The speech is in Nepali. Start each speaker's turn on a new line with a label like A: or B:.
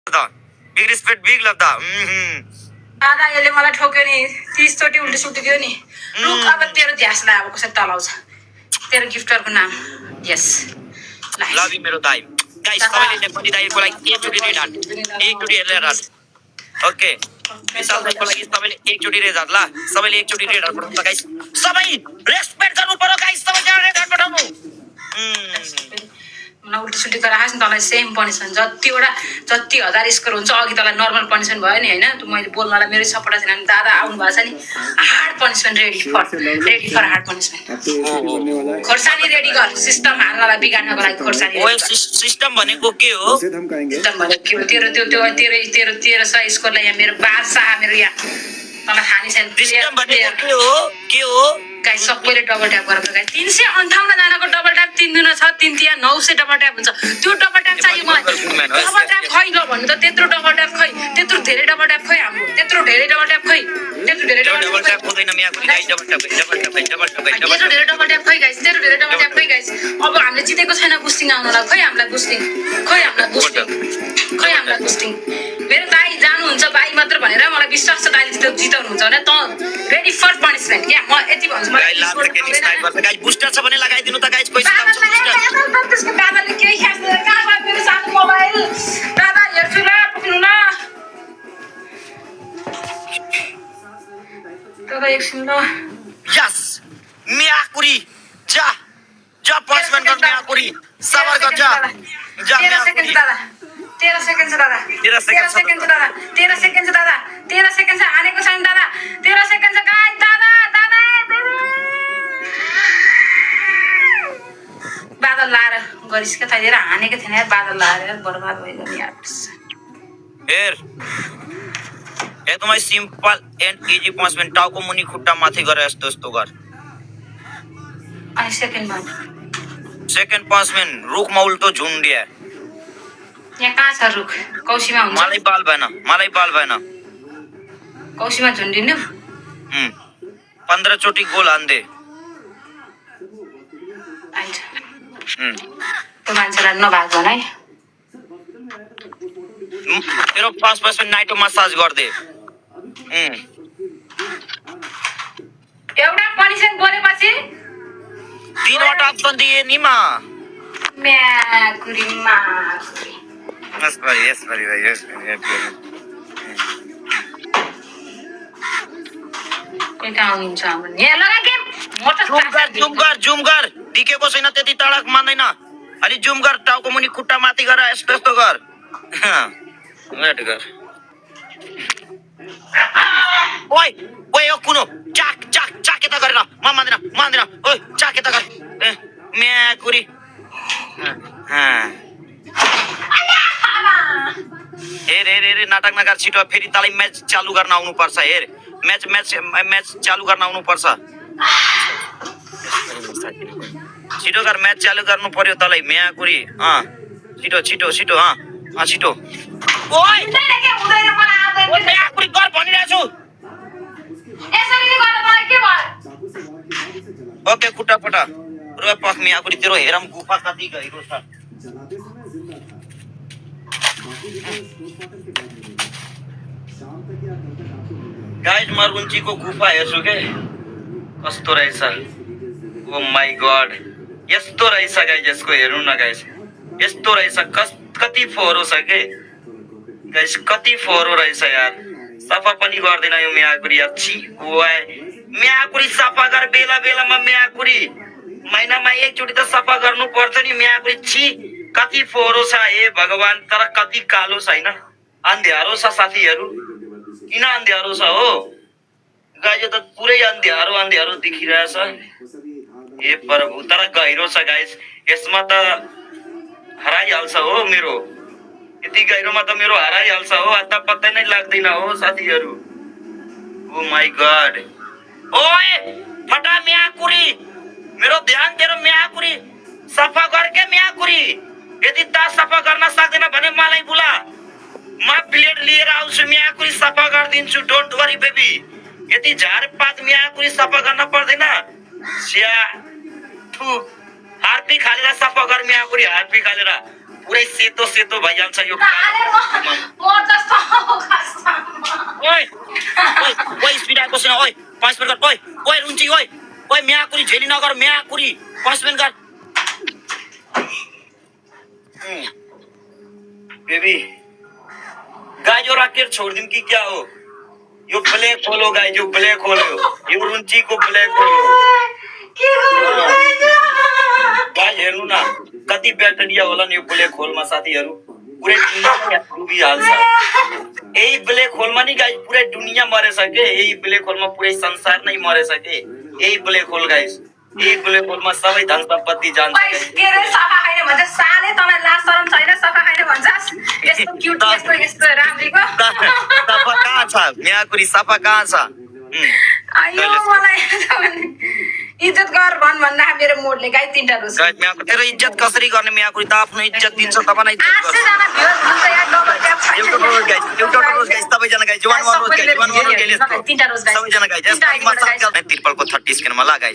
A: बिग रिस्पेक्ट बिग लग्दा
B: दादा यसले मलाई ठोक्यो नि 30 चोटि उल्टी सुल्टी दियो नि रुक अब तेरो ध्यासलाई अब कसरी टलाउँछ तेरो गिफ्टरको नाम यस
A: लभ यु मेरो दाइ गाइस सबैले नेपाली दाइको लागि एकचोटि रेड हार्ट एकचोटि रेड हार्ट ओके विशाल दाइको लागि सबैले एकचोटि रेड हार्ट ल सबैले एकचोटि रेड हार्ट पठाउनु गाइस सबै रेस्पेक्ट गर्नु पर्यो गाइस सबैले रेड हार्ट पठाउनु
B: मलाई उल्टी सुल्टी गराएस् नि तँलाई सेम पनिसमेन्ट जति 1000 स्कोर हुन्छ अघि तँलाई नर्मल पनिसमेन्ट भयो नि होइन तँ मैले बोल्नलाई मेरो सपोर्ट छैन नि दादा आउनु भएको छ नि hard punishment ready for hard punishment खोर्सानी रेडी गर सिस्टम हाल्नलाई बिगार्नको लागि खोर्सानी
A: ओए सिस्टम भनेको के हो
B: सिस्टम भनेको के हो तेरो 100 स्कोरलाई यहाँ मेरो बादशाह मेरो यहाँ तँलाई खाने छैन
A: सिस्टम भनेको के हो
B: गाइस सबैले डबल ट्याप गरेर गाइस 358 जनाको डबल ट्याप 3 दिन छ 3 तिया 900 डबल ट्याप हुन्छ त्यो डबल ट्याप चाहियो मलाई डबल ट्याप खै ल भन्नु त त्यत्रो डबल ट्याप खै त्यत्रो धेरै डबल ट्याप खै हाम्रो त्यत्रो धेरै डबल ट्याप खै त्यत्रो धेरै डबल ट्याप
A: हुँदैन म्याको गाइस डबल ट्याप
B: त्यत्रो धेरै डबल ट्याप खै गाइस त्यत्रो धेरै डबल ट्याप खै गाइस अब हामीले जितेको छैन बुस्टिङ आउनलाई खै हामीलाई बुस्टिङ मेरो दाइ जानुहुन्छ बाइ मात्र भनेर मलाई विश्वास छ दाइले जिताउनु हुन्छ भने त रेडी फर पनिसमेन्ट क्या म यति भन्छु
A: गाइस बुस्टर छ भने लगाइदिनु त गाइस पैसा आउँछ
B: त्यसको दादाले केही खाँदैन कहाँ मेरो सानो मोबाइल दादा हेर्छु ल पुग्नु ल दादा एकछिन ल
A: यस म्याकुरी जा पनिसमेन्ट गर्न म्याकुरी सबर गर जा
B: 13 सेकेन्ड दादा 13 सेकेन्ड छ दादा 13 सेकेन्ड छ दादा 13 सेकेन्ड छ दादा 13 सेकेन्ड छ हानेको छैन दादा 13 सेकेन्ड छ गाइस दादा बादल लाएर गरिस् के थालेर हानेको थिएन यार बादल लाएर बर्बाद भयो नि यार
A: हेर एकदमै सिम्पल एन्ड इजी पनिसमेन्ट टाउको मुनि खुट्टा माथि गरे यस्तो गर
B: अनि सेकेन्ड
A: पनिसमेन्ट रुखमा उल्टो झुन्डिया
B: यहाँ कहाँ छ रुख कौशीमा हुन्छ
A: मलाई बाल भएन
B: कौशीमा झुन्डिनु
A: 15 चोटि गोल हान्दे
B: त्यो मान्छेलाई नभाग भन है
A: मेरो फर्स्ट पनिसमेन्ट नाइटो मसाज गर्दे
B: एउटा पनिसमेन्ट बोलेपछि
A: 3वटा अप्सन दिए नि मा
B: म्याकुरी
A: यस भाइ
B: यता आउनुहुन्छ हाम्रो यहाँ लगा के
A: जुम गर दिकेको छैन त्यति तडक मान्दैन अलि जुम गर टाउको मुनि खुट्टा माथि गर यस्तो गर वेट गर ओइ यो कुनो चाक यता गरेन म मान्दैन ओइ चाक यता गर म्याकुरी हेर नाटक नगर छिटो फेरि तँलाई म्याच चालु गर्न आउनु पर्छ हेर म्याच चालु गर्न आउनु पर्छ छिटो कर म्याच चालु गर्नु पर्यो तँलाई म्याकुरी छिटो छिटो ओइ म्याकुरी गर भनिरहेको छु ओके खुट्टा फटा र पख म्याकुरी तेरो हेरम गुफा कति गएको छ गाइस मरुन्चीको गुफा हेर्छु के कस्तो रहेछ ओ माय गॉड यस्तो रहेछ गाइस यसको हेर्नु न गाइस यस्तो रहेछ कति फोहोरो छ के गाइस कति फोहोरो रहेछ यार सफा पनि गर्दैन यो म्याकुरी अच्छी ओए म्याकुरी सफा गर बेलामा म्याकुरी महिनामा एकचोटि त सफा गर्नु पर्छ नि म्याकुरी छी कति फोहोरो छ हे भगवान तर कति कालो छैन अन्ध्यारो छ साथीहरु किन अन्ध्यारो छ हो गाइस त पुरै अन्ध्यारो देखिरहेछ हे प्रभु तर गहिरो छ गाइस यसमा त हराइहाल्छ हो मेरो यति गहिरोमा त मेरो हराइहाल्छ हो अत्ता पत्ता नै लाग्दैन हो साथीहरु ओ माय गॉड ओए फटा म्याकुरी मेरो ध्यान तेरो म्याकुरी सफा गर्के म्याकुरी यदि ता सफा गर्न सक्दैन भने मलाई बुला म प्लेट लिएर आउँछु म्याकुरी सफा गर्दिन्छु डोन्ट वरी बेबी यदि झारपात म्याकुरी सफा गर्न पर्दैन स्या थु हार्पी खालेर सफा गर म्याकुरी हार्पी खालेर पुरै सेतो सेतो भइहाल्छ यो
B: मोर जस्तो
A: ओइ ओइ ओइ स्पिड आएको छैन ओइ पनिसमेन्ट गर ओइ ओइ रुन्ची ओइ ओइ म्याकुरी झेली नगर म्याकुरी पनिसमेन्ट गर बेबी गाइस यो राकेट छोडिदिउँ कि क्या हो यो ब्ल्याक होल हो गाइस यो ब्ल्याक होल हो यो रुन्चीको ब्ल्याक होल हो गाइस हेर्नु न कति ब्याक्टेरिया होला नि यो ब्ल्याक होलमा साथीहरू पुरै दुनिया डुबिहाल्छ यही ब्ल्याक होलमा नि गाइस पुरै दुनिया मरेछ के यही ब्ल्याक होलमा पुरै संसार नै मरेछ के यही ब्ल्याक होल गाइस यही ब्ल्याक होलमा सबै धन सम्पत्ति जान्छ
B: के रे सफा खाइने भन्छ साले तँलाई लाज शरम छैन सफा खाइने भन्छस् यस्तो क्युट यस्तो यस्तो राम्रीको
A: सफा कहाँ छ म्याकुरी सफा कहाँ छ
B: अयो मलाई इज्जत गर भन्दा मेरो मोडले गाई 3टा रोज
A: गाइस म्याकुरी तेरो इज्जत कसरी गर्ने म्याकुरी त आफ्नो इज्जत दिन्छ तपाईलाई इज्जत
B: 800 जना भ्युज हुन्छ यार डबल ट्याप
A: एउटा रोज गाइस सबैजना गाइस जवान रोज गाइस 3टा रोज गाइस
B: तीनटा रोज गाइस
A: सबैजना गाइस तिरपलको 30 स्क्यानमा ला गाइस